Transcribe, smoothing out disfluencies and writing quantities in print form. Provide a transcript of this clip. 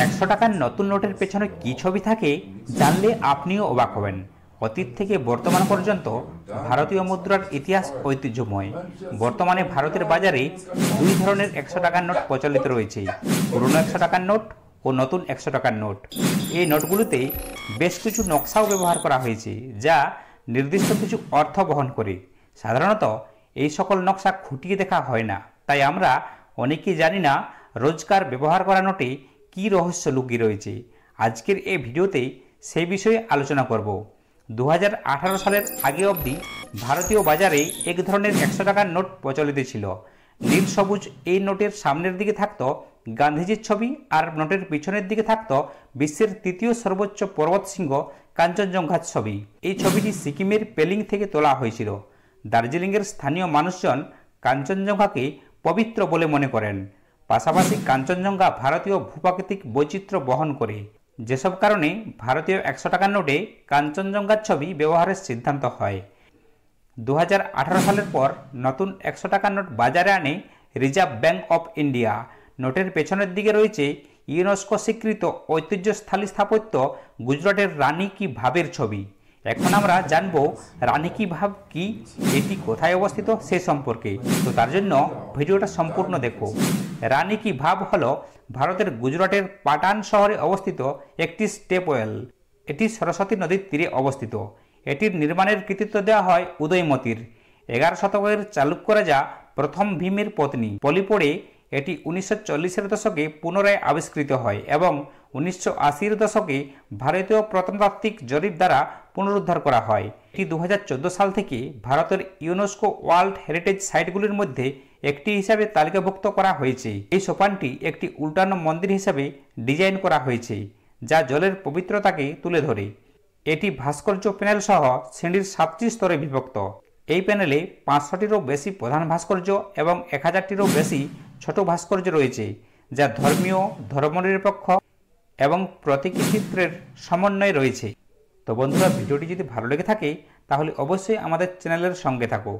100 টাকার নতুন নোটের পেছনে কি ছবি থাকে জানলে আপনিও অবাক হবেন। অতীত থেকে বর্তমান পর্যন্ত ভারতীয় মুদ্রার ইতিহাস ঐতিহ্যময়। বর্তমানে ভারতের বাজারে দুই ধরনের 100 টাকার নোট প্রচলিত রয়েছে, পুরনো 100 টাকার নোট ও নতুন 100 টাকার নোট। এই নোটগুলোতে বেশ কিছু নকশাও ব্যবহার করা হয়েছে, যা নির্দিষ্ট কিছু অর্থ বহন করে। সাধারণত এই সকল নকশা খুঁটিয়ে দেখা হয় না, তাই আমরা অনেকেই জানি না রোজকার ব্যবহার করা নোটে কী রহস্য লুকিয়ে রয়েছে। আজকের এই ভিডিওতে সেই বিষয়ে আলোচনা করব। 2018 সালের আগে অবধি ভারতীয় বাজারে এক ধরনের 100 টাকার নোট প্রচলিত ছিল। নীল সবুজ এই নোটের সামনের দিকে থাকত গান্ধীজির ছবি, আর নোটের পিছনের দিকে থাকত বিশ্বের তৃতীয় সর্বোচ্চ পর্বতশৃঙ্গ কাঞ্চনজঙ্ঘার ছবি। এই ছবিটি সিকিমের পেলিং থেকে তোলা হয়েছিল। দার্জিলিংয়ের স্থানীয় মানুষজন কাঞ্চনজঙ্ঘাকে পবিত্র বলে মনে করেন। পাশাপাশি কাঞ্চনজঙ্ঘা ভারতীয় ভূপ্রাকৃতিক বৈচিত্র্য বহন করে, যেসব কারণে ভারতীয় 100 টাকার নোটে কাঞ্চনজঙ্ঘার ছবি ব্যবহারের সিদ্ধান্ত হয়। 2018 সালের পর নতুন 100 টাকার নোট বাজারে আনে রিজার্ভ ব্যাঙ্ক অফ ইন্ডিয়া। নোটের পেছনের দিকে রয়েছে ইউনেস্কো স্বীকৃত ঐতিহ্যশালী স্থাপত্য গুজরাটের রানী কি ভাবের ছবি। এখন আমরা জানব রানী কি ভাব কি, এটি কোথায় অবস্থিত সে সম্পর্কে। তো তার জন্য ভিডিওটা সম্পূর্ণ দেখো। রানী কি ভাব হলো ভারতের গুজরাটের পাটান শহরে অবস্থিত একটি স্টেপওয়েল। এটি সরস্বতী নদীর তীরে অবস্থিত। এটির নির্মাণের কৃতিত্ব দেওয়া হয় উদয়মতির। 11 শতকের চালুক্য রাজা প্রথম ভীমের পত্নী পলিপোড়ে এটি 1940-এর দশকে পুনরায় আবিষ্কৃত হয় এবং 1980-এর দশকে ভারতীয় প্রত্নতাত্ত্বিক জরিপ দ্বারা পুনরুদ্ধার করা হয়। এটি 2014 সাল থেকে ভারতের ইউনেস্কো ওয়ার্ল্ড হেরিটেজ সাইটগুলির মধ্যে একটি হিসাবে তালিকাভুক্ত করা হয়েছে। এই সোপানটি একটি উল্টানো মন্দির হিসাবে ডিজাইন করা হয়েছে, যা জলের পবিত্রতাকে তুলে ধরে। এটি ভাস্কর্য প্যানেল সহ সিঁড়ির 7টি স্তরে বিভক্ত। এই প্যানেলে 500টিরও বেশি প্রধান ভাস্কর্য এবং 1000টিরও বেশি ছোট ভাস্কর্য রয়েছে, যা ধর্মীয়, ধর্মনিরপেক্ষ এবং প্রতীকী চিত্রের সমন্বয় রয়েছে। তো বন্ধুরা, ভিডিওটি যদি ভালো লেগে থাকে তাহলে অবশ্যই আমাদের চ্যানেলের সঙ্গে থাকো।